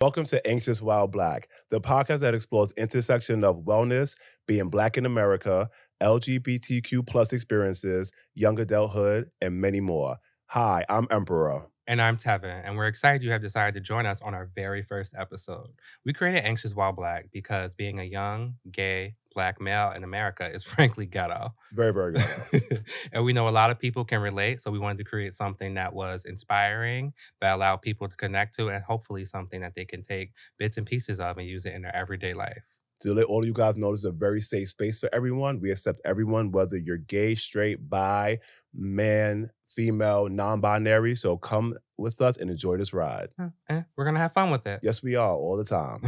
Welcome to Anxious While Black, the podcast that explores intersection of wellness, being Black in America, LGBTQ plus experiences, young adulthood, and many more. Hi, I'm Emperor. And I'm Tevin, and we're excited you have decided to join us on our very first episode. We created Anxious While Black because being a young, gay, Black male in America is frankly ghetto. Very, very ghetto. And we know a lot of people can relate, so we wanted to create something that was inspiring, that allowed people to connect to, and hopefully something that they can take bits and pieces of and use it in their everyday life. To let all you guys know, this is a very safe space for everyone. We accept everyone, whether you're gay, straight, bi, man, female, non-binary. So come with us and enjoy this ride. We're going to have fun with it. Yes, we are all the time.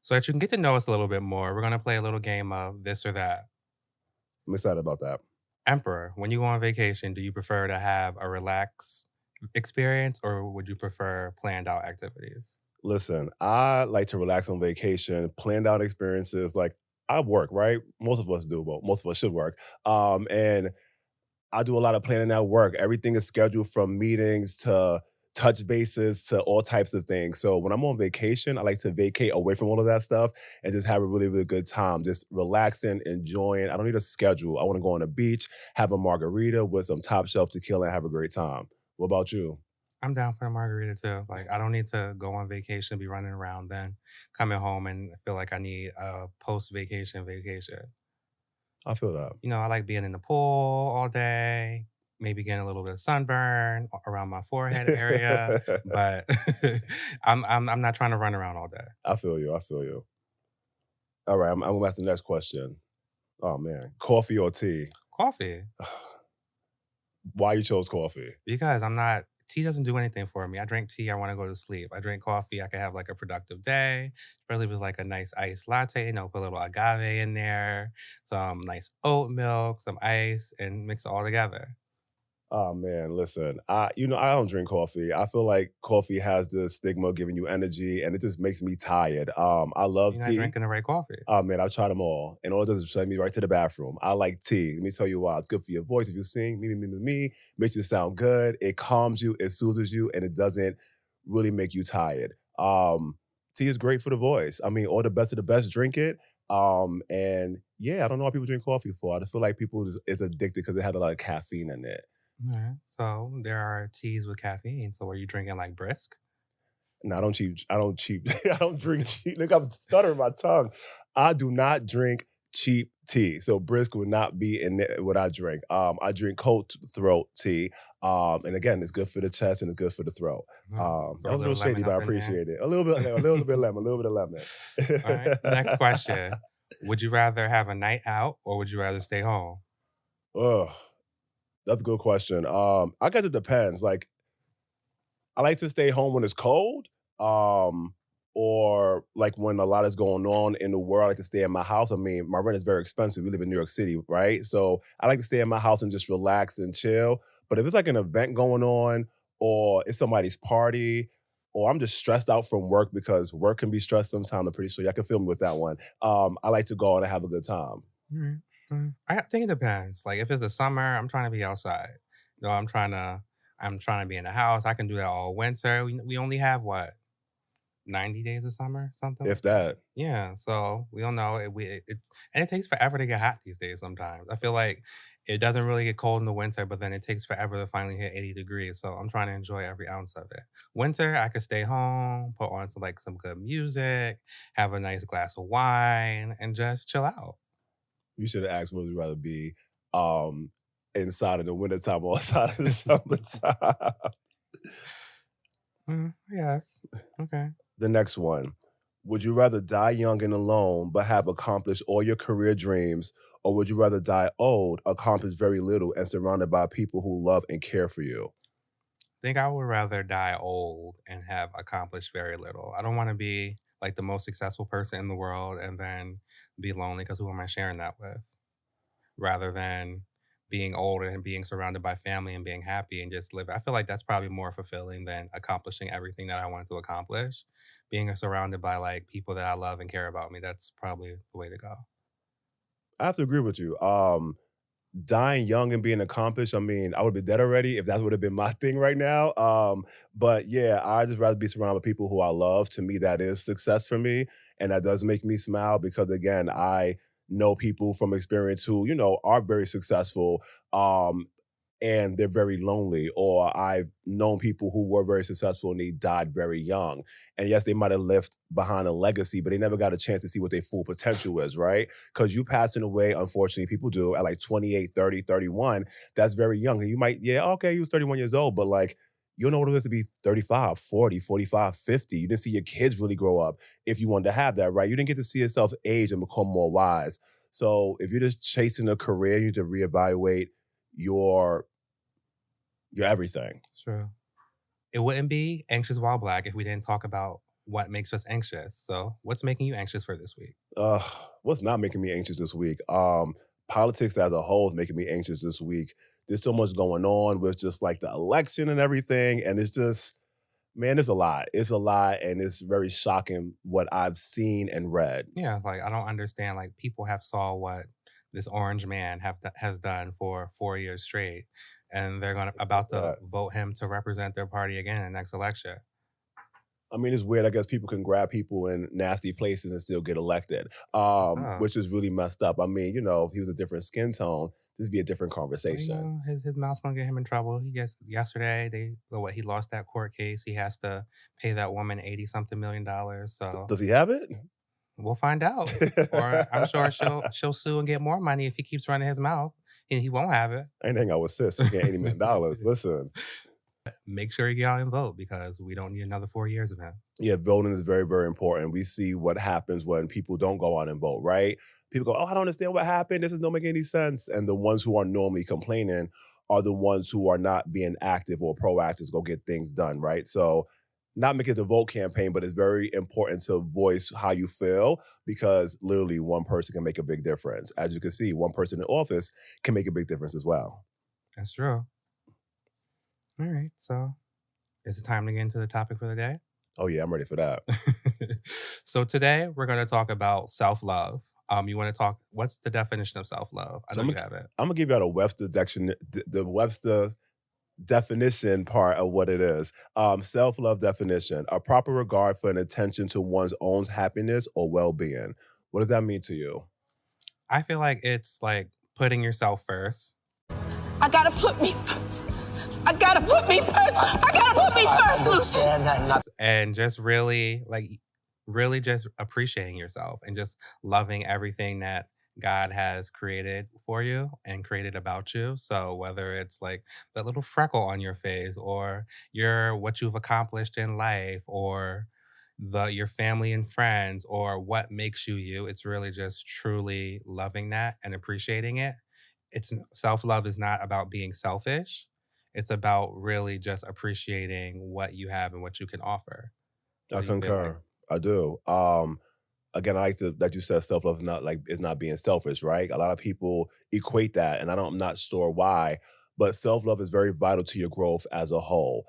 So that you can get to know us a little bit more, we're going to play a little game of this or that. I'm excited about that. Emperor, when you go on vacation, do you prefer to have a relaxed experience or would you prefer planned out activities? Listen, I like to relax on vacation, planned out experiences. Like I work, right? Most of us do, well, most of us should work. And I do a lot of planning at work. Everything is scheduled from meetings to touch bases to all types of things. So when I'm on vacation, I like to vacate away from all of that stuff and just have a really, really good time, just relaxing, enjoying. I don't need a schedule. I want to go on the beach, have a margarita with some top shelf tequila and have a great time. What about you? I'm down for a margarita too. Like, I don't need to go on vacation, be running around, then coming home and feel like I need a post vacation vacation. I feel that. I like being in the pool all day, maybe getting a little bit of sunburn around my forehead area, but I'm not trying to run around all day. I feel you. I feel you. All right, I'm going to ask the next question. Oh man, coffee or tea? Coffee. Why you chose coffee? Because tea doesn't do anything for me. I drink tea, I want to go to sleep. I drink coffee, I can have like a productive day. Especially with like a nice iced latte, put a little agave in there, some nice oat milk, some ice, and mix it all together. Oh man, listen, I don't drink coffee. I feel like coffee has the stigma of giving you energy, and it just makes me tired. I love You're not tea. drinking the right coffee. Oh man, I've tried them all, and all it does is send me right to the bathroom. I like tea. Let me tell you why. It's good for your voice. If you sing, me, makes you sound good. It calms you, it soothes you, and it doesn't really make you tired. Tea is great for the voice. I mean, all the best of the best drink it. And yeah, I don't know why people drink coffee for. I just feel like people is addicted because it has a lot of caffeine in it. Alright. So there are teas with caffeine. So are you drinking like brisk? No, I don't cheap I don't drink cheap. Look, I'm stuttering my tongue. I do not drink cheap tea. So brisk would not be in what I drink. I drink cold throat tea. And again, it's good for the chest and it's good for the throat. That Throw a was a little little shady, lemon but I up in there. appreciate it. A little bit lemon, a little bit of All right. Next lemon. question. Would you rather have a night out or would you rather stay home? Ugh, that's a good question. I guess it depends. Like I like to stay home when it's cold, um, or like when a lot is going on in the world. I like to stay in my house. I mean, my rent is very expensive. We live in New York City, right? So I like to stay in my house and just relax and chill. But if it's like an event going on, or it's somebody's party, or I'm just stressed out from work because work can be stressed sometimes. I'm pretty sure y'all can feel me with that one. I like to go out and have a good time. Alright. I think it depends. Like if it's the summer, I'm trying to be outside. I'm trying to be in the house. I can do that all winter. We only have what, 90 days of summer, something like If that. that, Yeah, so we don't know. And it takes forever to get hot these days sometimes. I feel like it doesn't really get cold in the winter, but then it takes forever to finally hit 80 degrees. So I'm trying to enjoy every ounce of it. Winter, I could stay home, put on some good music, have a nice glass of wine, and just chill out. you should have asked would you rather be um, inside in the wintertime or outside in the summertime. Yes. Okay. The next one. Would you rather die young and alone, but have accomplished all your career dreams, or would you rather die old, accomplish very little, and surrounded by people who love and care for you? Think I would rather die old and have accomplished very little. I don't want to be like the most successful person in the world and then be lonely because who am I sharing that with? Rather than being older and being surrounded by family and being happy and just live. I feel like that's probably more fulfilling than accomplishing everything that I wanted to accomplish. Being surrounded by like people that I love and care about me, that's probably the way to go. I have to agree with you. dying young and being accomplished, I mean, I would be dead already if that would have been my thing right now. But yeah, I just rather be surrounded with people who I love. To me, that is success for me, and that does make me smile because again, I know people from experience who are very successful. And they're very lonely, or I've known people who were very successful and they died very young. And yes, they might have left behind a legacy, but they never got a chance to see what their full potential is, right? Because you passing away, unfortunately, people do at like 28, 30, 31. That's very young. And you might, yeah, okay, you was 31 years old, but like, you don't know what it is to be 35, 40, 45, 50. You didn't see your kids really grow up if you wanted to have that, right? You didn't get to see yourself age and become more wise. So if you're just chasing a career, you need to reevaluate your everything. True. It wouldn't be Anxious While Black if we didn't talk about what makes us anxious. So, what's making you anxious for this week? Uh, what's not making me anxious this week? Politics as a whole is making me anxious this week. There's so much going on with just like the election and everything, and it's just, man, it's a lot. It's a lot, and it's very shocking what I've seen and read. Yeah, like I don't understand. Like people have saw what this orange man has done for 4 years straight, and they're gonna about to That vote him to represent their party again in the next election. I mean, it's weird. I guess people can grab people in nasty places and still get elected, What's up? which is really messed up. I mean, if he was a different skin tone, this would be a different Well, conversation. his mouth's gonna get him in trouble. He gets yesterday. He lost that court case. He has to pay that woman 80 something $1 million. So Does he have it? we'll find out. Or I'm sure she'll sue and get more money if he keeps running his mouth. And he won't have it. I ain't hang out with sis. She getting $80 million. Listen, Make sure you get out and vote because we don't need another 4 years of him. yeah, voting is very, very important. We see what happens when people don't go out and vote, right? People go, oh, I don't understand what happened. This doesn't make any sense. And the ones who are normally complaining are the ones who are not being active or proactive to go get things done, right? So, not make it a vote campaign, but it's very important to voice how you feel because literally one person can make a big difference. As you can see, one person in office can make a big difference as well. That's true. All right. So is it time to get into the topic for the day? Oh, yeah, I'm ready for that. So today we're going to talk about self-love. You want to talk, what's the definition of self-love? I So, know you have it. I'm gonna give you out a Webster the Webster definition part of what it is. Self-love definition: a proper regard for and attention to one's own happiness or well-being. What does that mean to you? I feel like it's like putting yourself first. I gotta put me first. I gotta put me first. I gotta put me first, Lucius. And just really just appreciating yourself and just loving everything that God has created for you and created about you. So whether it's like that little freckle on your face or what you've accomplished in life or your family and friends or what makes you you, it's really just truly loving that and appreciating it. It's self-love is not about being selfish. It's about really just appreciating what you have and what you can offer. What I do you feel like? concur. I do. Again, I like that you said self-love is not being selfish, right? A lot of people equate that, and I'm not sure why, but self-love is very vital to your growth as a whole.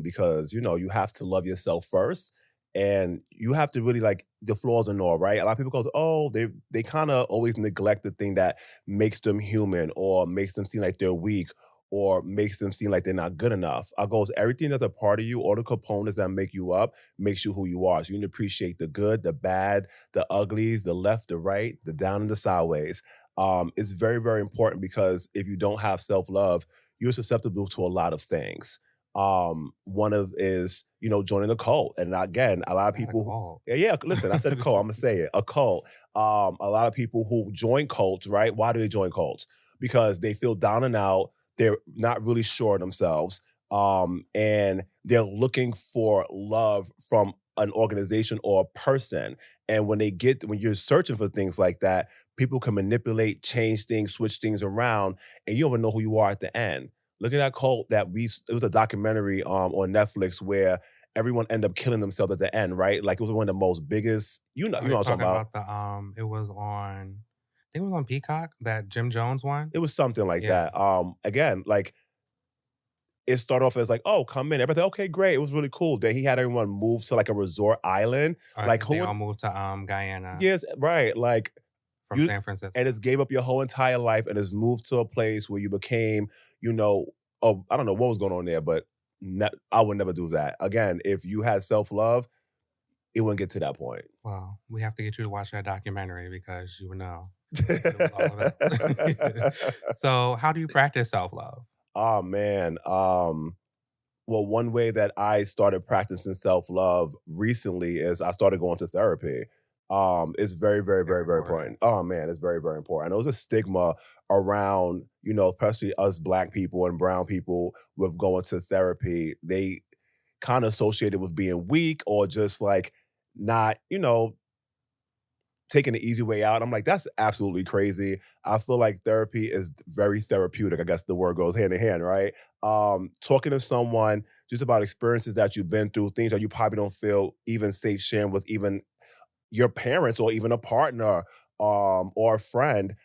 Because you have to love yourself first, and you have to really like the flaws and all, right? A lot of people go, oh, they kind of always neglect the thing that makes them human or makes them seem like they're weak or makes them seem like they're not good enough. I goes, everything that's a part of you, all the components that make you up, makes you who you are. So you need to appreciate the good, the bad, the uglies, the left, the right, the down, and the sideways. It's very, very important because if you don't have self-love, you're susceptible to a lot of things. One of is, joining a cult. And again, a lot of Not a people, cult. yeah, yeah, listen, I said a cult, I'm gonna say it, a cult. A lot of people who join cults, right? Why do they join cults? Because they feel down and out, they're not really sure of themselves, and they're looking for love from an organization or a person. And when you're searching for things like that, people can manipulate, change things, switch things around, and you don't even know who you are at the end. Look at that cult it was a documentary on Netflix where everyone ended up killing themselves at the end, right? Like it was one of the most biggest, Are you you know what I'm talking talking about. about it was on I think it was on Peacock, that Jim Jones one? It was something like Yeah. that. Again, like it started off as like, oh, come in. Everybody, okay, great. It was really cool. Then he had everyone move to like a resort island. I Like think who they would all moved to Guyana yes, right. Like from You San and Francisco. it's gave up your whole entire life and has moved to a place where you became, you know, oh, I don't know what was going on there, but I would never do that. Again, if you had self-love, it wouldn't get to that point. Well, we have to get you to watch that documentary because you would know what it was all about. So, how do you practice self-love? Oh man. Well, one way that I started practicing self-love recently is I started going to therapy. It's very, very, Very very, very important. important. Oh man, it's very, very important. I know there's a stigma around, especially us black people and brown people with going to therapy. They kind of associate it with being weak or just like not, taking the easy way out. I'm like, that's absolutely crazy. I feel like therapy is very therapeutic. I guess the word goes hand in hand, right? Talking to someone just about experiences that you've been through, things that you probably don't feel even safe sharing with even your parents or even a partner or a friend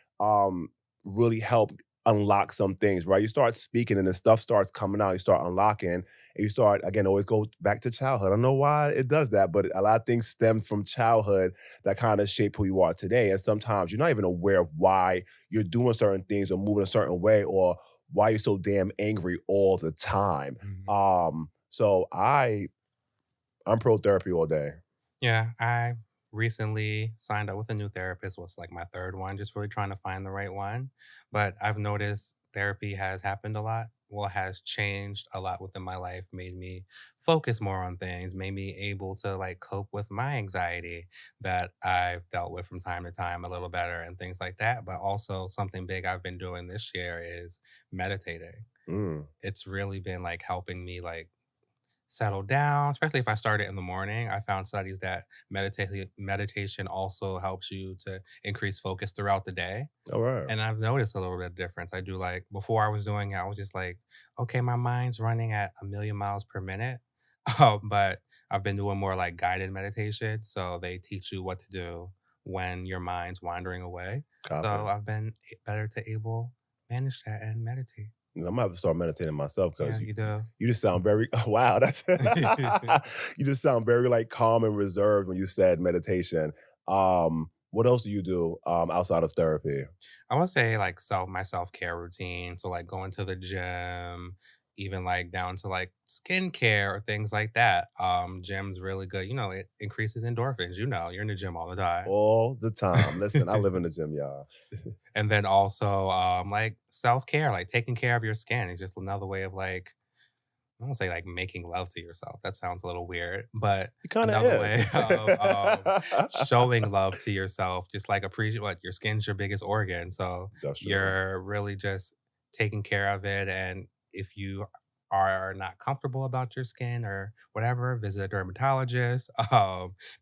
really help unlock some things, right? You start speaking and then stuff starts coming out, you start unlocking, and you start again always go back to childhood. I don't know why it does that, but a lot of things stem from childhood that kind of shape who you are today. And sometimes you're not even aware of why you're doing certain things or moving a certain way or why you're so damn angry all the time. Mhm. I'm pro therapy all day. Yeah, I recently signed up with a new therapist. Was like my third one, just really trying to find the right one. But I've noticed therapy has happened a lot. Well, has changed a lot within my life, made me focus more on things, made me able to like cope with my anxiety that I've dealt with from time to time a little better and things like that. But also something big I've been doing this year is meditating. Mm, It's really been like helping me like settle down, especially if I start it in the morning. I found studies that meditation also helps you to increase focus throughout the day. all right. And I've noticed a little bit of difference. I do like before I was doing it, I was just like, okay, my mind's running at a million miles per minute. But I've been doing more like guided meditation. So they teach you what to do when your mind's wandering away. So Copy. I've been better to able manage that and meditate. I'm gonna have to start meditating myself Yeah, because you do. you just sound very wow, that's you just sound very like calm and reserved when you said meditation. What else do you do outside of therapy? I would say like my self-care routine. So like going to the gym, even like down to like skincare or things like that. Gym's really good. It increases endorphins. You're in the gym all the time. All the time. Listen, I live in the gym, y'all. And then also like self-care, like taking care of your skin is just another way of like I don't say like making love to yourself. That sounds a little weird, but It kind of another is. way of showing love to yourself, just like appreciate what your skin's your biggest organ. So That's true. you're really just taking care of it. And if you are not comfortable about your skin or whatever, visit a dermatologist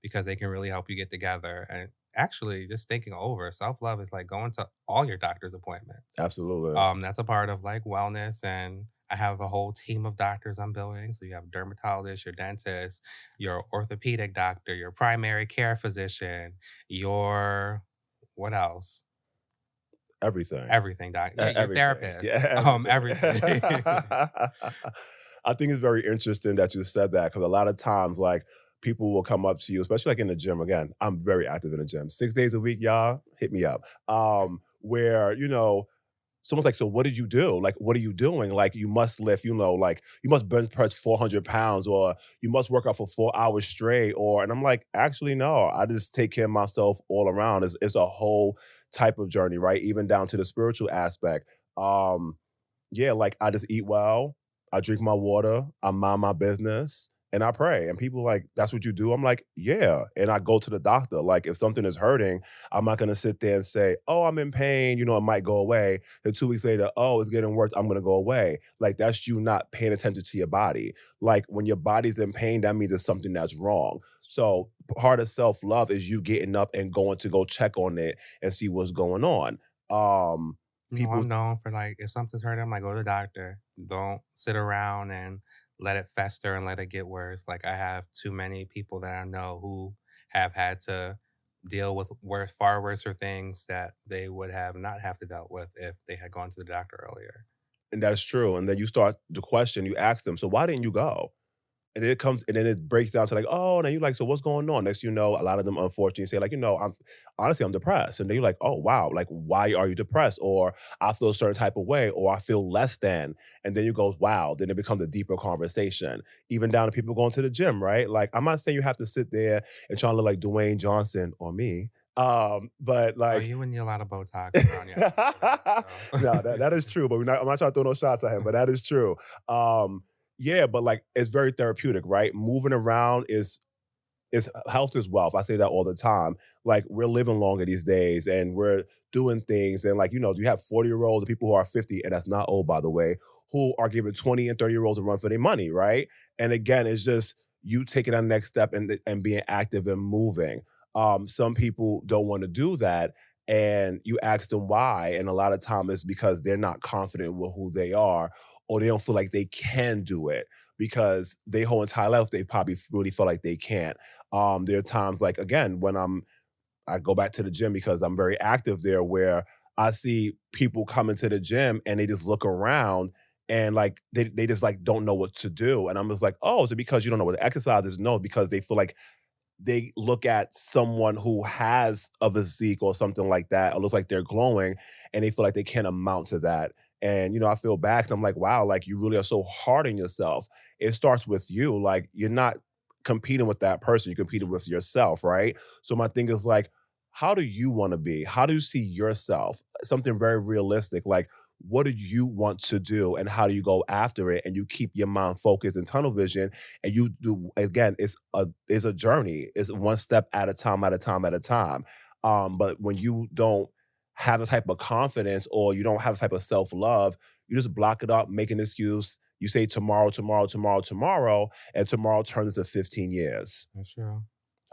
because they can really help you get together. And actually, just thinking over self love is like going to all your doctor's appointments. Absolutely. That's a part of like wellness, and I have a whole team of doctors I'm billing. So you have dermatologist, your dentist, your orthopedic doctor, your primary care physician, your what else? Everything. Everything, doc. Yeah, your Everything. therapist. Yeah, everything. Everything. I think it's very interesting that you said that because a lot of times, like, people will come up to you, especially like in the gym. Again, I'm very active in the gym. 6 days a week, y'all, hit me up. Where, someone's like, "So what did you do? Like, what are you doing? Like, you must lift, like, you must bench press 400 pounds, or you must work out for 4 hours straight." And I'm like, actually, no, I just take care of myself all around. It's a whole type of journey, right? Even down to the spiritual aspect. Yeah, like I just eat well, I drink my water, I mind my business, and I pray. And people like, that's what you do? I'm like, yeah. And I go to the doctor. Like if something is hurting, I'm not gonna sit there and say, oh, I'm in pain, it might go away. Then 2 weeks later, oh, it's getting worse, I'm gonna go away. Like that's you not paying attention to your body. Like when your body's in pain, that means there's something that's wrong. So part of self-love is you getting up and going to go check on it and see what's going on. Um, No, people I'm known for like if something's hurting, I'm like, go to the doctor. Don't sit around and let it fester and let it get worse. Like I have too many people that I know who have had to deal with far worse things that they would have not have to dealt with if they had gone to the doctor earlier. And that is true. And then you start the question, you ask them, so why didn't you go? And then it comes, and then it breaks down to like, oh, now you like, so what's going on? Next, a lot of them unfortunately say like, I'm depressed, and then you're like, oh wow, like why are you depressed? Or I feel a certain type of way, or I feel less than, and then you go, wow, then it becomes a deeper conversation. Even down to people going to the gym, right? Like I'm not saying you have to sit there and try to look like Dwayne Johnson or me, but Oh, like you would need a lot of Botox around your eyes for that, no, so that is true, but I'm not trying to throw no shots at him, but that is true. Yeah, but like it's very therapeutic, right? Moving around is health is wealth. I say that all the time. Like we're living longer these days and we're doing things. And like, you have 40-year-olds and people who are 50, and that's not old, by the way, who are giving 20 and 30-year-olds a run for their money, right? And again, it's just you taking that next step and being active and moving. Some people don't want to do that. And you ask them why. And a lot of time it's because they're not confident with who they are, or they don't feel like they can do it because their whole entire life they probably really feel like they can't. There are times like again when I go back to the gym because I'm very active there where I see people coming to the gym and they just look around and like they just like don't know what to do. And I'm just like, oh, is it because you don't know what the exercise is? No, because they feel like they look at someone who has a physique or something like that, or looks like they're glowing, and they feel like they can't amount to that. And I feel bad 'cause I'm like, wow, like you really are so hard on yourself. It starts with you. Like you're not competing with that person, you're competing with yourself, right? So my thing is like, how do you want to be? How do you see yourself? Something very realistic. Like, what do you want to do and how do you go after it? And you keep your mind focused and tunnel vision, and you do again, it's a journey. It's one step at a time, at a time, at a time. But when you don't have a type of confidence or you don't have a type of self-love, you just block it up, make an excuse. You say tomorrow, tomorrow, tomorrow, tomorrow, and tomorrow turns into 15 years. that's true.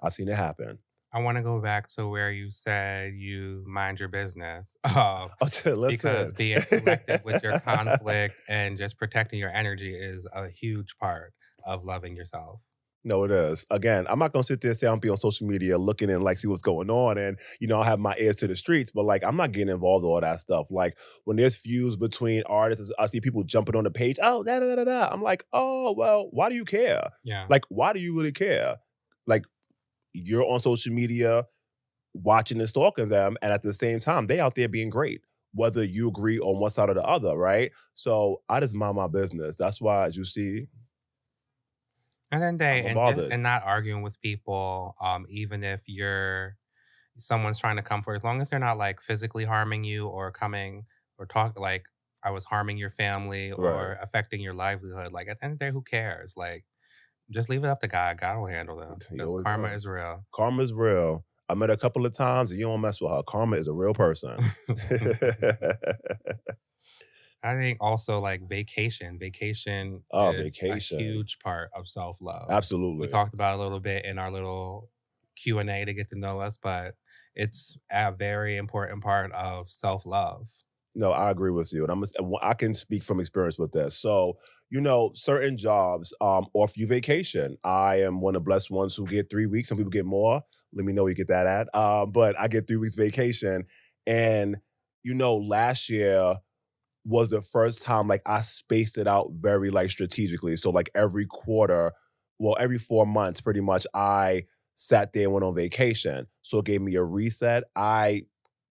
I've seen it happen. I wanna go back to where you said you mind your business, Oh, because listen. being selective with your conflict and just protecting your energy is a huge part of loving yourself. No, it is. Again, I'm not gonna sit there and say I'm be on social media looking and like see what's going on, and I have my ears to the streets, but like I'm not getting involved with all that stuff. Like when there's feuds between artists, I see people jumping on the page. Oh, da da da da. Da. I'm like, oh well, why do you care? Yeah. Like, why do you really care? Like you're on social media watching and stalking them, and at the same time, they out there being great. Whether you agree on one side or the other, right? So I just mind my business. That's why, as you see, And then I'm they unbothered. and not arguing with people, even if someone's trying to come for, as long as they're not like physically harming you or coming or talk like I was harming your family Right. or affecting your livelihood. Like at the end of the day, who cares? Like just leave it up to God. God will handle them He because always karma does. is real. Karma's real. I met her a couple of times, and you don't mess with her. Karma is a real person. I think also like vacation. Vacation Oh, is a vacation. huge part of self love. We Absolutely. talked about it a little bit in our little Q&A to get to know us, but it's a very important part of self love. No, I agree with you, and I can speak from experience with this. So, certain jobs, or if you vacation, I am one of the blessed ones who get 3 weeks. Some people get more. Let me know where you get that at. But I get 3 weeks vacation, and last year was the first time like I spaced it out very like strategically. So like every quarter, well, every 4 months, pretty much, I sat there and went on vacation. So it gave me a reset. I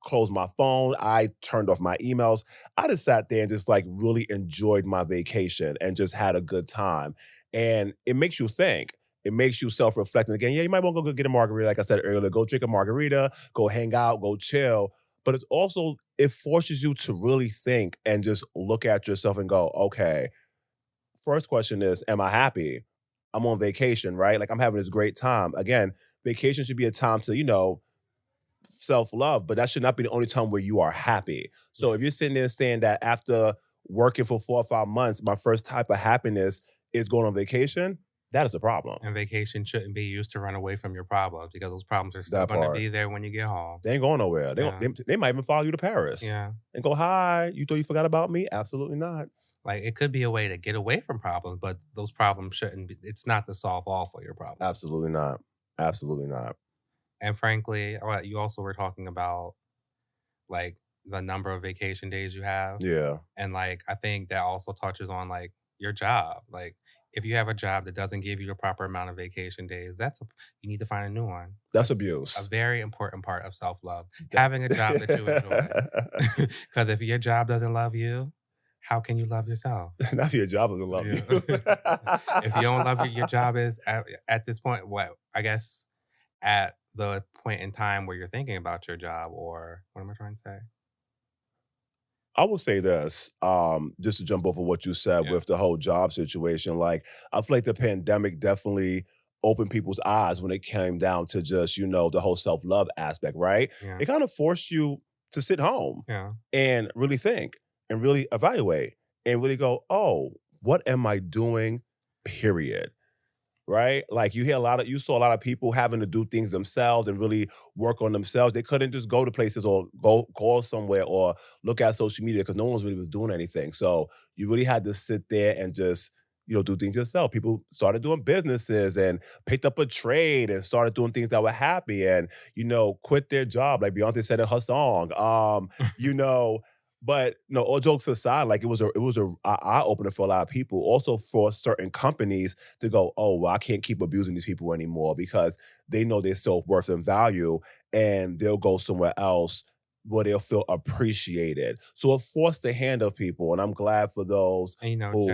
closed my phone. I turned off my emails. I just sat there and just like really enjoyed my vacation and just had a good time. And it makes you think. It makes you self-reflect. And again, yeah, you might want to go get a margarita, like I said earlier. Go drink a margarita, go hang out, go chill. But it's also it forces you to really think and just look at yourself and go, okay, first question is, am I happy? I'm on vacation, right? Like I'm having this great time. Again, vacation should be a time to, self-love, but that should not be the only time where you are happy. So Yeah. if you're sitting there saying that after working for 4 or 5 months, my first type of happiness is going on vacation, that is a problem. And vacation shouldn't be used to run away from your problems because those problems are still That going to part. be there when you get home. They ain't going nowhere. Yeah. They might even follow you to Paris Yeah. and go, hi, you thought you forgot about me? Absolutely not. Like it could be a way to get away from problems, but those problems shouldn't be, it's not to solve all for your problems. Absolutely not. Absolutely not. And frankly, you also were talking about like the number of vacation days you have. Yeah. And like I think that also touches on like your job. Like if you have a job that doesn't give you the proper amount of vacation days, you need to find a new one. That's That's a abuse. very important part of self-love, That having a job that you enjoy. Because if your job doesn't love you, how can you love yourself? Not if your job doesn't love Yeah. you. If you don't love your job is at this point, what I guess at the point in time where you're thinking about your job, or what am I trying to say? I will say this, just to jump over what you said Yeah. with the whole job situation. Like, I feel like the pandemic definitely opened people's eyes when it came down to just, the whole self-love aspect, right? Yeah. It kind of forced you to sit home Yeah. and really think and really evaluate and really go, oh, what am I doing? Period. Right? Like you saw a lot of people having to do things themselves and really work on themselves. They couldn't just go to places or go call somewhere or look at social media because no one really was doing anything. So you really had to sit there and just, do things yourself. People started doing businesses and picked up a trade and started doing things that were happy and, quit their job, like Beyonce said in her song. You know, but no, all jokes aside, like it was a eye opener for a lot of people, also for certain companies to go, oh, well, I can't keep abusing these people anymore because they know their self-worth and value and they'll go somewhere else where they'll feel appreciated. So it forced the hand of people. And I'm glad for those And who,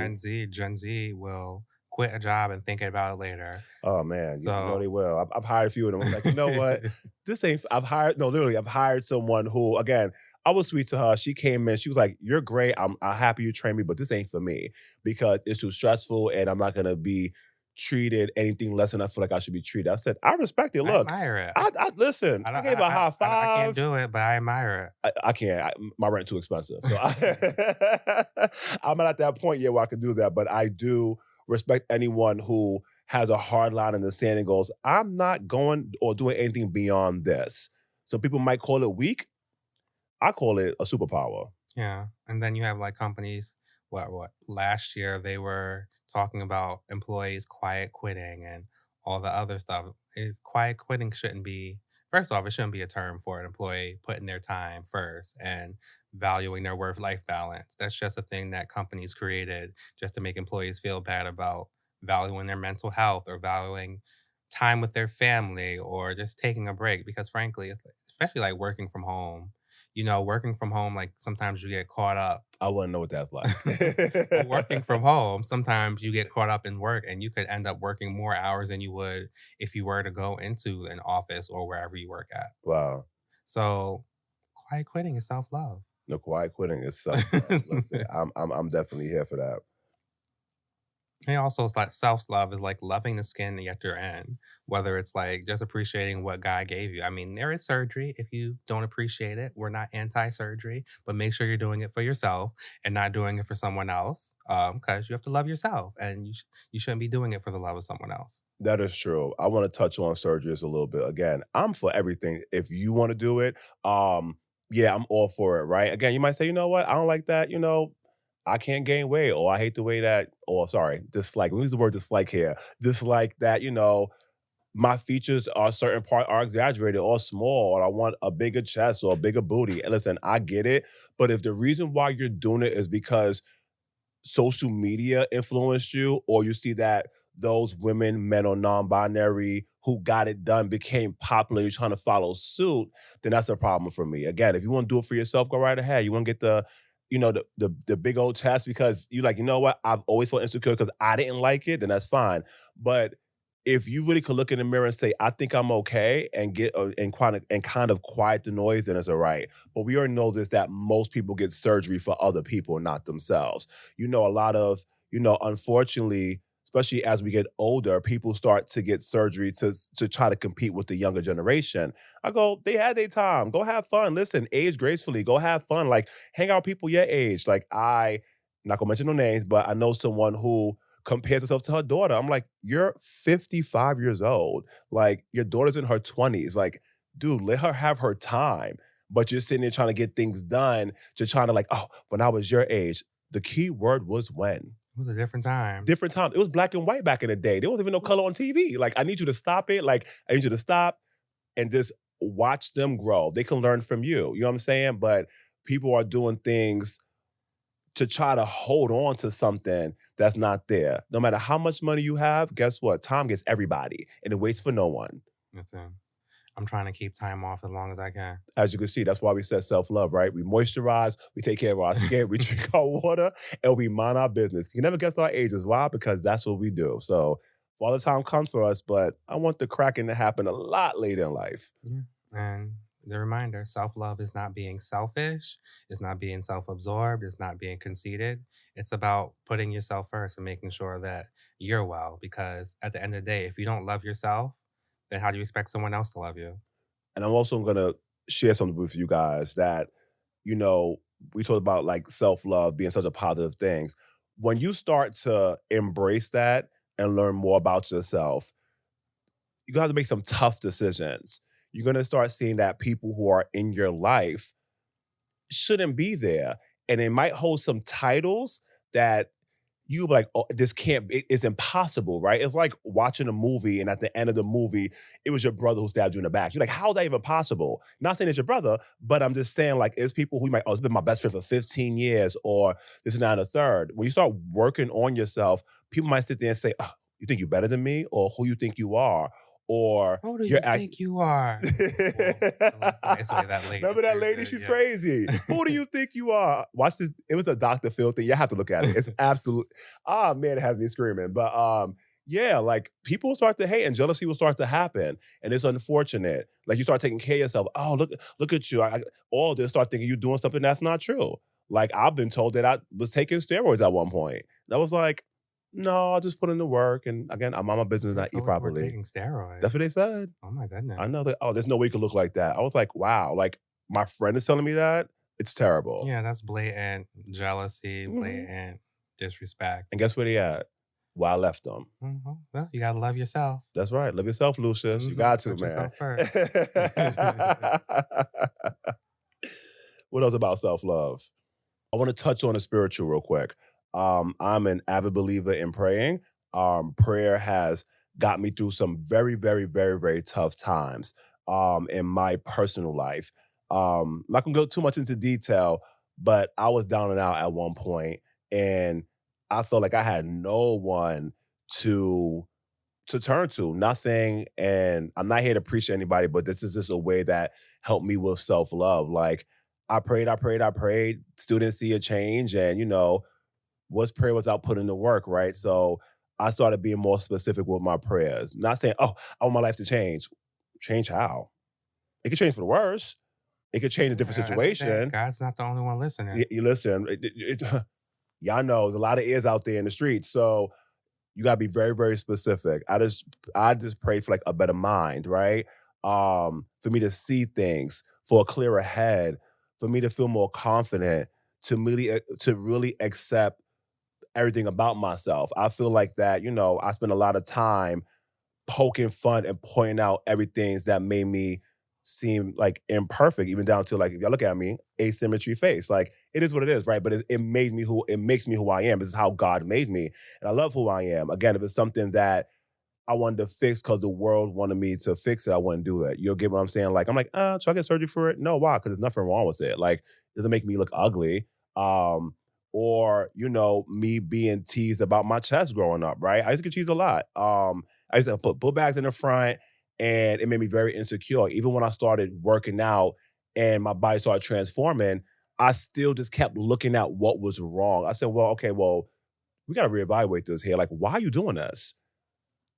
Gen Z will quit a job and think about it later. oh man, So they will. I've hired a few of them. I'm like, you know what? This ain't, I've hired, no, literally, I've hired someone who, again, I was sweet to her. She came in, she was like, you're great. I'm happy you trained me, but this ain't for me because it's too stressful and I'm not going to be treated anything less than I feel like I should be treated. I said, I respect it. I Look, admire it. I listen, I I don't gave her a high I can't five. do it, but I admire it. I can't. My rent too expensive. So I'm not at that point yet where I can do that, but I do respect anyone who has a hard line in the sand and goes, I'm not going or doing anything beyond this. Some people might call it weak. I call it a superpower. Yeah, and then you have, like, companies last year, they were talking about employees quiet quitting and all the other stuff. Quiet quitting shouldn't be first off, it shouldn't be a term for an employee putting their time first and valuing their work-life balance. That's just a thing that companies created just to make employees feel bad about valuing their mental health or valuing time with their family or just taking a break because frankly, especially, like, working from home, like, sometimes you get caught up. I wouldn't know what that's like. Working from home, sometimes you get caught up in work and you could end up working more hours than you would if you were to go into an office or wherever you work at. Wow. So, quiet quitting is self-love. No, quiet quitting is self-love. Listen, I'm definitely here for that. And also, it's like self-love is like loving the skin at your end, whether it's like just appreciating what God gave you. I mean, there is surgery if you don't appreciate it. We're not anti-surgery, but make sure you're doing it for yourself and not doing it for someone else. Because you have to love yourself, and you shouldn't be doing it for the love of someone else. That is true. I want to touch on surgeries a little bit. Again, I'm for everything. If you want to do it, yeah, I'm all for it, right? Again, you might say, you know what, I don't like that, I can't gain weight, or I hate the way that, or sorry, dislike. We use the word dislike here. Dislike that, my features are certain part are exaggerated or small, or I want a bigger chest or a bigger booty. And listen, I get it, but if the reason why you're doing it is because social media influenced you, or you see that those women, men or non-binary who got it done became popular, you're trying to follow suit, then that's a problem for me. Again, if you want to do it for yourself, go right ahead. You want to get the big old chest because you like, you know what? I've always felt insecure because I didn't like it, then that's fine. But if you really could look in the mirror and say, I think I'm okay, and get and kind of quiet the noise, then it's all right. But we already know this that most people get surgery for other people, not themselves. A lot of, unfortunately, especially as we get older, people start to get surgery to try to compete with the younger generation. I go, they had their time. Go have fun. Listen, age gracefully. Go have fun. Like, hang out with people your age. Like, not gonna mention no names, but I know someone who compares herself to her daughter. I'm like, you're 55 years old. Like, your daughter's in her 20s. Like, dude, let her have her time. But you're sitting there trying to get things done, just trying to like, oh, when I was your age, the key word was when. It was a different time. Different time. It was black and white back in the day. There wasn't even no color on TV. Like, I need you to stop it. Like, I need you to stop and just watch them grow. They can learn from you. You know what I'm saying? But people are doing things to try to hold on to something that's not there. No matter how much money you have, guess what? Time gets everybody and it waits for no one. Listen, I'm trying to keep time off as long as I can. As you can see, that's why we said self-love, right? We moisturize, we take care of our skin, we drink our water, and we mind our business. You never guess our ages. Why? Because that's what we do. So Father time comes for us, but I want the cracking to happen a lot later in life. Yeah. And the reminder, self-love is not being selfish, it's not being self-absorbed, it's not being conceited. It's about putting yourself first and making sure that you're well. Because at the end of the day, if you don't love yourself, then how do you expect someone else to love you? And I'm also gonna share something with you guys that, you know, we talked about like self-love being such a positive thing. When you start to embrace that and learn more about yourself, you're gonna have to make some tough decisions. You're gonna start seeing that people who are in your life shouldn't be there. And they might hold some titles that you be like, oh, this can't, it's impossible, right? It's like watching a movie and at the end of the movie, it was your brother who stabbed you in the back. You're like, how is that even possible? Not saying it's your brother, but I'm just saying like, it's people who you might, oh, it's been my best friend for 15 years or this and that and the third. When you start working on yourself, people might sit there and say, oh, you think you're better than me or who you think you are? Or Who do you're you think you are? Well, it's like that lady. Remember that lady? She's crazy. Who do you think you are? Watch this. It was a Dr. Phil thing. You have to look at it. It's absolute. Ah, man, it has me screaming. But yeah, like people start to hate and jealousy will start to happen, and it's unfortunate. Like you start taking care of yourself. Oh, look at you. All this start thinking you're doing something that's not true. Like I've been told that I was taking steroids at one point. And I was like, no, I'll just put in the work. And again, I'm on my business and I eat properly. Taking steroids. That's what they said. Oh my goodness. I know that, oh, there's no way you could look like that. I was like, wow, like my friend is telling me that. It's terrible. Yeah, that's blatant jealousy, blatant disrespect. And guess where they at? Well, I left them. Mm-hmm. Well, you gotta love yourself. That's right. Love yourself, Lucius. You got to, Put man. yourself first. What else about self-love? I want to touch on the spiritual real quick. I'm an avid believer in praying. Prayer has got me through some very, very, very, very tough times in my personal life. I'm not gonna go too much into detail, but I was down and out at one point, and I felt like I had no one to turn to, nothing. And I'm not here to preach to anybody, but this is just a way that helped me with self-love. Like I prayed, still didn't see a change, and what's prayer without putting the work, right? So I started being more specific with my prayers. Not saying, oh, I want my life to change. Change how? It could change for the worse. It could change a different situation. God's not the only one listening. You listen, y'all know there's a lot of ears out there in the streets. So you gotta be very, very specific. I just pray for like a better mind, right? For me to see things, for a clearer head, for me to feel more confident, to really accept everything about myself. I feel like that, I spend a lot of time poking fun and pointing out everything that made me seem like imperfect, even down to like, if y'all look at me, asymmetry face. Like it is what it is, right? But it makes me who I am. This is how God made me. And I love who I am. Again, if it's something that I wanted to fix because the world wanted me to fix it, I wouldn't do it. You'll get what I'm saying? Like, I'm like, should I get surgery for it? No, why? Because there's nothing wrong with it. Like, it doesn't make me look ugly. Or, me being teased about my chest growing up, right? I used to get teased a lot. I used to put book bags in the front and it made me very insecure. Even when I started working out and my body started transforming, I still just kept looking at what was wrong. I said, well, okay, we got to reevaluate this here. Like, why are you doing this?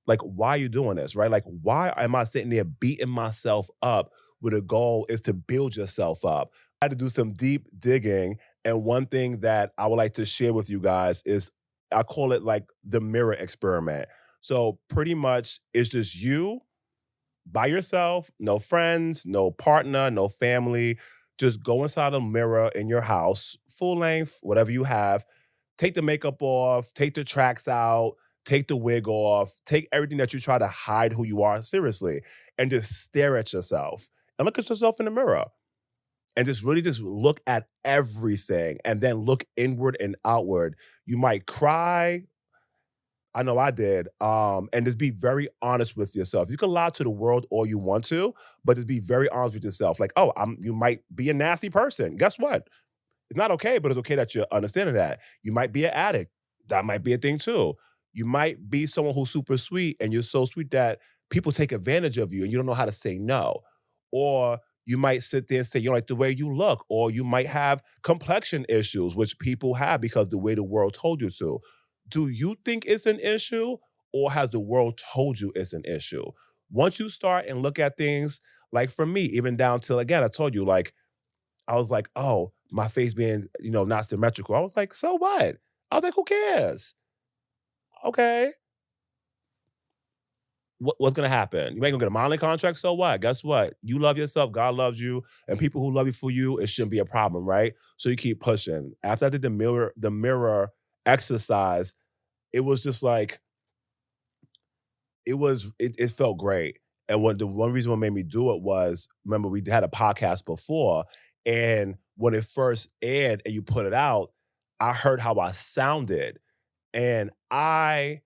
Like, why are you doing this, right? Like, why am I sitting there beating myself up with a goal is to build yourself up? I had to do some deep digging. And one thing that I would like to share with you guys is I call it like the mirror experiment. So pretty much it's just you by yourself, no friends, no partner, no family. Just go inside a mirror in your house, full length, whatever you have. Take the makeup off, take the tracks out, take the wig off, take everything that you try to hide who you are seriously, and just stare at yourself and look at yourself in the mirror. And just really just look at everything and then look inward and outward. You might cry. I know I did. And just be very honest with yourself. You can lie to the world all you want to, but just be very honest with yourself. Like, oh, you might be a nasty person. Guess what? It's not okay, but it's okay that you're understanding that. You might be an addict. That might be a thing too. You might be someone who's super sweet and you're so sweet that people take advantage of you and you don't know how to say no. Or you might sit there and say you don't like the way you look, or you might have complexion issues, which people have because the way the world told you to. Do you think it's an issue, or has the world told you it's an issue? Once you start and look at things, like for me, even down till again, I told you, like, I was like, oh, my face being, not symmetrical. I was like, so what? I was like, who cares? Okay. What's gonna happen? You ain't gonna get a modeling contract, so what? Guess what? You love yourself, God loves you, and people who love you for you, it shouldn't be a problem, right? So you keep pushing. After I did the mirror exercise, it was just like it felt great. And the one reason what made me do it was, remember we had a podcast before, and when it first aired and you put it out, I heard how I sounded, and I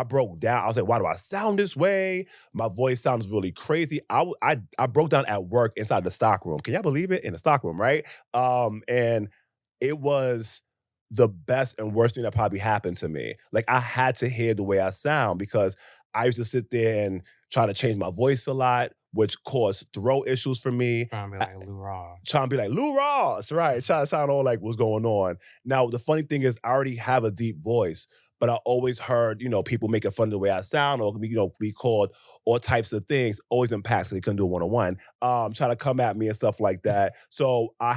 broke down. I was like, "Why do I sound this way? My voice sounds really crazy." I broke down at work inside the stock room. Can y'all believe it? In the stock room, right? And it was the best and worst thing that probably happened to me. Like, I had to hear the way I sound because I used to sit there and try to change my voice a lot, which caused throat issues for me. Trying to be like Lou Raw. Trying to be like Lou Ross, right? Trying to sound all like what's going on. Now, the funny thing is, I already have a deep voice, but I always heard, people making fun of the way I sound, or be called all types of things. Always in packs, so they couldn't do it one-on-one. Trying to come at me and stuff like that. So I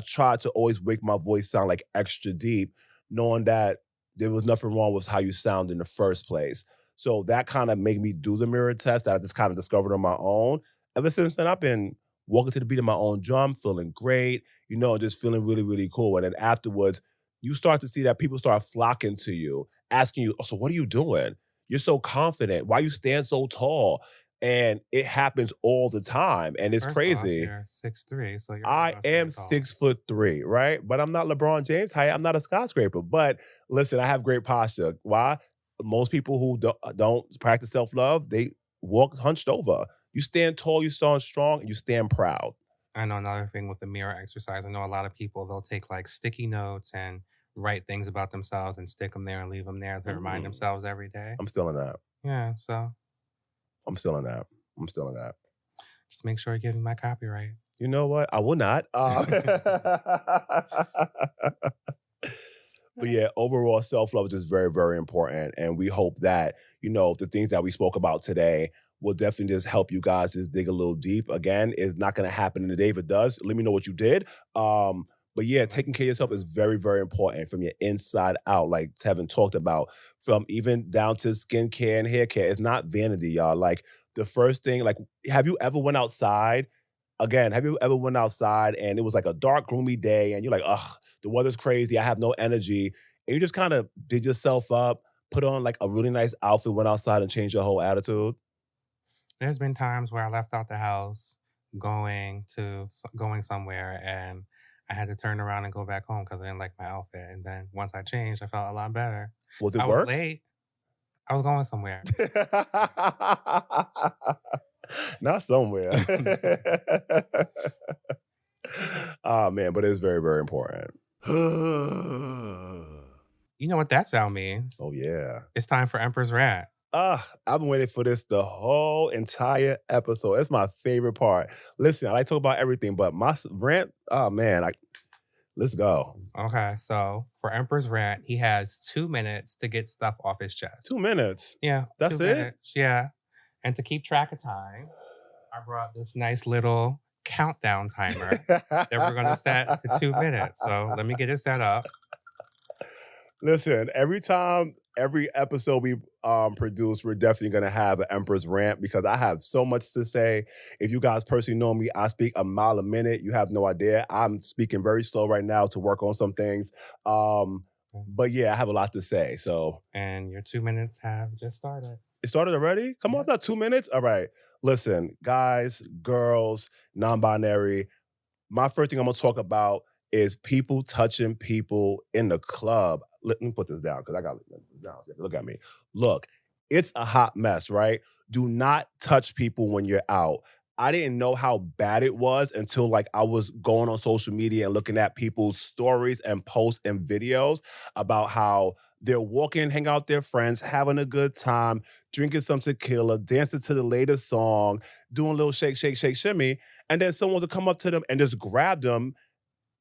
tried to always make my voice sound like extra deep, knowing that there was nothing wrong with how you sound in the first place. So that kind of made me do the mirror test that I just kind of discovered on my own. Ever since then, I've been walking to the beat of my own drum, feeling great, just feeling really, really cool. And then afterwards, you start to see that people start flocking to you, asking you, "Oh, so what are you doing? You're so confident. Why you stand so tall?" And it happens all the time, and it's First off, crazy. you're 6'3", so you're I not am tall. 6'3", right? But I'm not LeBron James height. I'm not a skyscraper. But listen, I have great posture. Why? Most people who don't practice self-love, they walk hunched over. You stand tall, you stand strong, and you stand proud. I know another thing with the mirror exercise. I know a lot of people, they'll take like sticky notes and write things about themselves and stick them there and leave them there to remind Mm. themselves every day. I'm still in that. Yeah, so I'm still in that. I'm still in that. just make sure you give me my copyright. You know what? I will not. But yeah, overall self-love is just very, very important. And we hope that, the things that we spoke about today will definitely just help you guys just dig a little deep. Again, it's not going to happen in a day. If it does, let me know what you did. But yeah, taking care of yourself is very, very important from your inside out, like Tevin talked about, from even down to skincare and hair care. It's not vanity, y'all. Like, the first thing, like, have you ever went outside? Again, have you ever went outside and it was like a dark, gloomy day and you're like, ugh, the weather's crazy, I have no energy. And you just kind of did yourself up, put on like a really nice outfit, went outside and changed your whole attitude? There's been times where I left out the house going somewhere, and I had to turn around and go back home because I didn't like my outfit. And then once I changed, I felt a lot better. Was it I was work? late. I was going somewhere. Not somewhere. Oh man, but it's very, very important. You know what that sound means? Oh yeah. It's time for Emperor's Rant. I've been waiting for this the whole entire episode. It's my favorite part. Listen, I like to talk about everything, but my rant, oh man, let's go. Okay, so for Emperor's Rant, he has 2 minutes to get stuff off his chest. 2 minutes. Yeah. That's 2 it? minutes. Yeah. And to keep track of time, I brought this nice little countdown timer that we're going to set to 2 minutes. So let me get it set up. Listen, every episode we produce, we're definitely gonna have an Emperor's Rant because I have so much to say. If you guys personally know me, I speak a mile a minute. You have no idea. I'm speaking very slow right now to work on some things. But yeah, I have a lot to say. So, And your 2 minutes have just started. it started already? Come on, it's not 2 minutes? All right. Listen, guys, girls, non-binary, my first thing I'm gonna talk about is people touching people in the club. Let me put this down because I got this down. Look at me. Look, it's a hot mess, right? Do not touch people when you're out. I didn't know how bad it was until like I was going on social media and looking at people's stories and posts and videos about how they're walking, hang out with their friends, having a good time, drinking some tequila, dancing to the latest song, doing a little shake, shake, shake, shimmy. And then someone will come up to them and just grab them,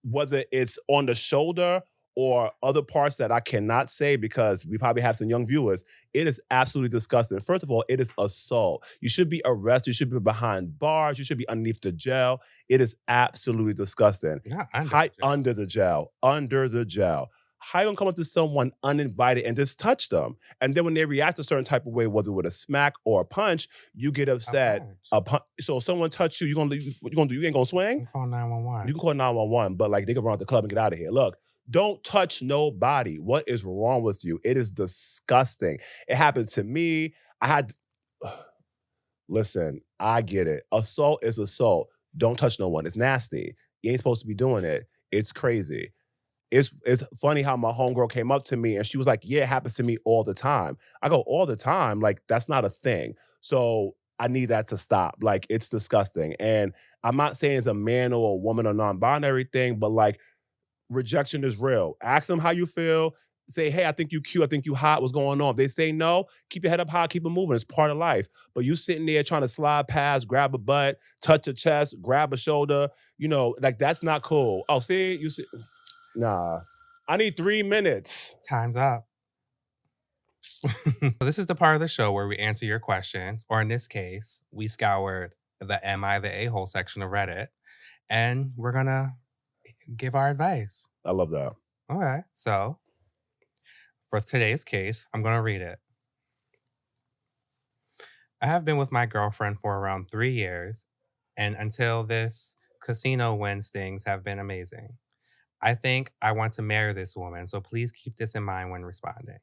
whether it's on the shoulder or other parts that I cannot say because we probably have some young viewers. It is absolutely disgusting. First of all, it is assault. You should be arrested. You should be behind bars. You should be underneath the jail. It is absolutely disgusting. Not under Hi, the jail. under the jail. Under the jail. How you gonna come up to someone uninvited and just touch them? And then when they react a certain type of way, whether with a smack or a punch, you get upset. So if someone touch you, what you gonna do? You ain't gonna swing? You call 911. You can call 911, but like they can run out the club and get out of here. Look, don't touch nobody. What is wrong with you? It is disgusting. It happened to me. I had, listen, I get it. Assault is assault. Don't touch no one. It's nasty. You ain't supposed to be doing it. It's crazy. It's funny how my homegirl came up to me and she was like, yeah, it happens to me all the time. I go, all the time? Like, that's not a thing. So I need that to stop. Like, it's disgusting. And I'm not saying it's a man or a woman or non-binary thing, but like rejection is real. Ask them how you feel. Say, hey, I think you cute. I think you hot. What's going on? If they say no, keep your head up high, keep it moving. It's part of life. But you sitting there trying to slide past, grab a butt, touch a chest, grab a shoulder, like that's not cool. Oh, see, you see. Nah, I need 3 minutes. Time's up. This is the part of the show where we answer your questions, or in this case, we scoured the Am I the A-hole section of Reddit, and we're gonna give our advice. I love that. Okay, so for today's case, I'm gonna read it. I have been with my girlfriend for around 3 years, and until this casino wins, things have been amazing. I think I want to marry this woman, so please keep this in mind when responding.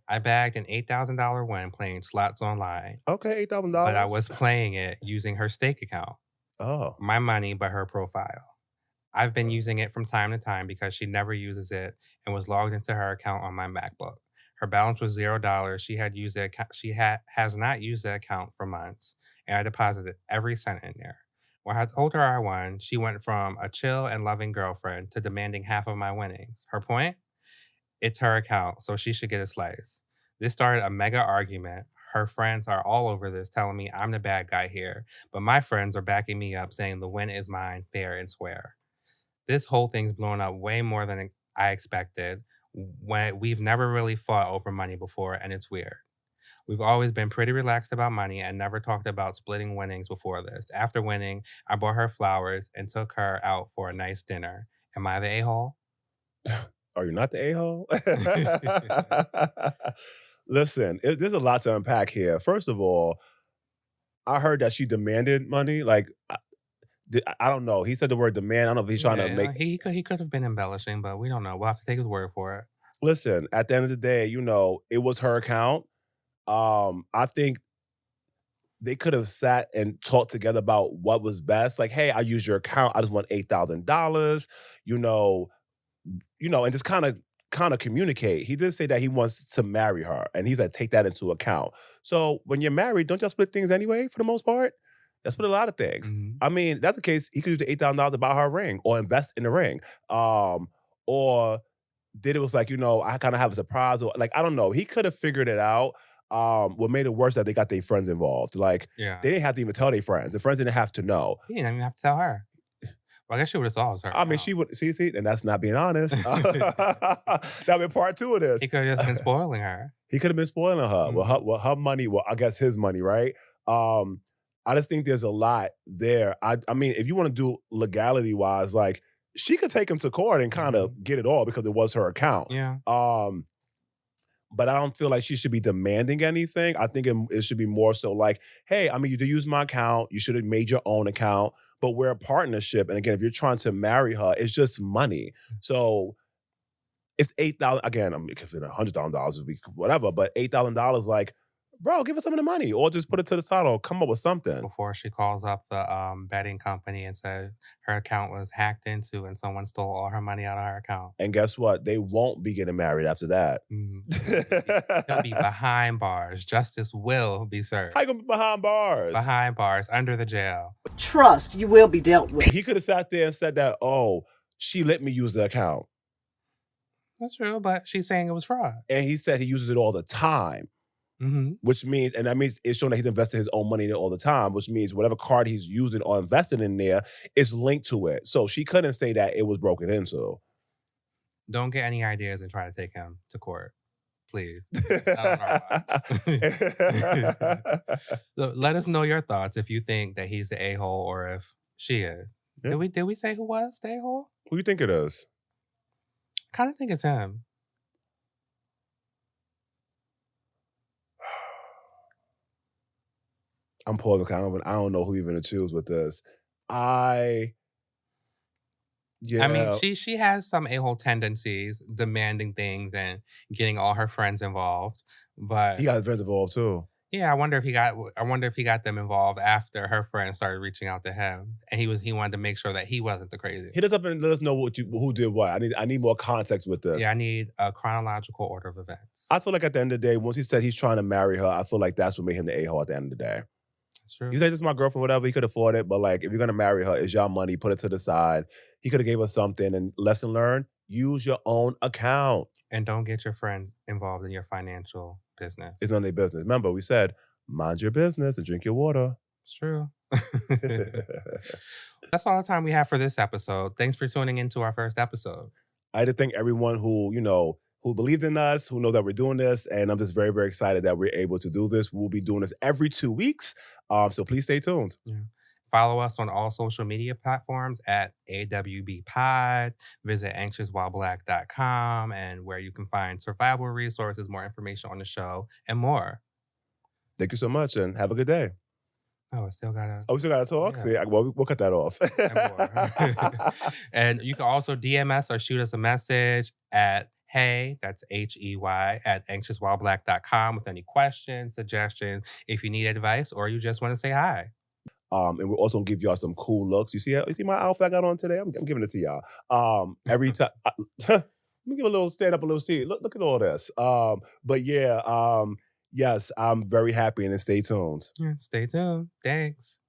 I bagged an $8,000 win playing slots online, Okay, $8,000. but I was playing it using her stake account. Oh, My money, but her profile. I've been using it from time to time because she never uses it and was logged into her account on my MacBook. Her balance was $0. She has not used the account for months, and I deposited every cent in there. When I told her I won, she went from a chill and loving girlfriend to demanding half of my winnings. Her point? It's her account, so she should get a slice. This started a mega argument. Her friends are all over this, telling me I'm the bad guy here, but my friends are backing me up, saying the win is mine, fair and square. This whole thing's blown up way more than I expected. When we've never really fought over money before, and it's weird. We've always been pretty relaxed about money and never talked about splitting winnings before this. After winning, I bought her flowers and took her out for a nice dinner. Am I the a-hole? Are you not the a-hole? Listen, there's a lot to unpack here. First of all, I heard that she demanded money. Like, I don't know. He said the word demand. I don't know if he's trying to make. He could have been embellishing, but we don't know. We'll have to take his word for it. Listen, at the end of the day, it was her account. I think they could have sat and talked together about what was best. Like, hey, I use your account. I just want $8,000. And just kind of communicate. He did say that he wants to marry her, and he's like, take that into account. So when you're married, don't y'all split things anyway? For the most part, that's split a lot of things. Mhm. I mean, that's the case. He could use the $8,000 to buy her a ring or invest in the ring, or did it was like I kind of have a surprise, or like I don't know. He could have figured it out. What made it worse that they got their friends involved. Like Yeah. they didn't have to even tell their friends. The friends didn't have to know. He didn't even have to tell her. Well, I guess she would have saw it was her. I mean, account. she would see, and that's not being honest. That'd be part 2 of this. He could have just been spoiling her. He could have been spoiling her. Mhm. Well, her money. Well, I guess his money, right? I just think there's a lot there. I mean, if you want to do legality wise, like she could take him to court and kind of get it all because it was her account. Yeah. But I don't feel like she should be demanding anything. I think it should be more so like, hey, I mean, you do use my account. You should have made your own account, but we're a partnership. And again, if you're trying to marry her, it's just money. So it's $8,000. Again, I'm $100,000 would be whatever, but $8,000, like, bro, give her some of the money or just put it to the side or come up with something. Before she calls up the betting company and says her account was hacked into and someone stole all her money out of her account. And guess what? They won't be getting married after that. He'll be behind bars. Justice will be served. How you gonna be behind bars? Behind bars, under the jail. Trust, you will be dealt with. He could have sat there and said that, oh, she let me use the account. That's true, but she's saying it was fraud. And he said he uses it all the time. Which means, and that means it's showing that he's investing his own money in it all the time, which means whatever card he's using or investing in there is linked to it. So she couldn't say that it was broken into. Don't get any ideas and try to take him to court, please. I don't know. So let us know your thoughts if you think that he's the a-hole or if she is. Yeah. Did we say who was the a-hole? Who you think it is? I kind of think it's him. I'm pausing. I don't know who even to choose with this. I mean, she has some a-hole tendencies, demanding things and getting all her friends involved. But he got his friends involved too. Yeah, I wonder if he got them involved after her friends started reaching out to him, and he wanted to make sure that he wasn't the crazy. Hit us up and let us know who did what. I need more context with this. Yeah, I need a chronological order of events. I feel like at the end of the day, once he said he's trying to marry her, I feel like that's what made him the a-hole at the end of the day. That's true. He's like, this is my girlfriend, whatever. He could afford it, but like, if you're gonna marry her, it's your money. Put it to the side. He could have gave us something. And lesson learned: use your own account. And don't get your friends involved in your financial business. It's none of their business. Remember, we said, mind your business and drink your water. It's true. That's all the time we have for this episode. Thanks for tuning into our first episode. I had to thank everyone who believed in us, who know that we're doing this, and I'm just very, very excited that we're able to do this. We'll be doing this every 2 weeks, so please stay tuned. Yeah. Follow us on all social media platforms at AWBpod. Visit anxiouswhileblack.com and where you can find survival resources, more information on the show, and more. Thank you so much, and have a good day. Oh, we still gotta talk? Yeah. See, we'll cut that off. And you can also DM us or shoot us a message at hey, that's HEY, at anxiouswhileblack.com with any questions, suggestions, if you need advice, or you just want to say hi. And we're also gonna give y'all some cool looks. You see my outfit I got on today? I'm giving it to y'all. Every time, let me give a little stand up, a little seat. Look at all this. But yeah, yes, I'm very happy, and stay tuned. Yeah, stay tuned. Thanks.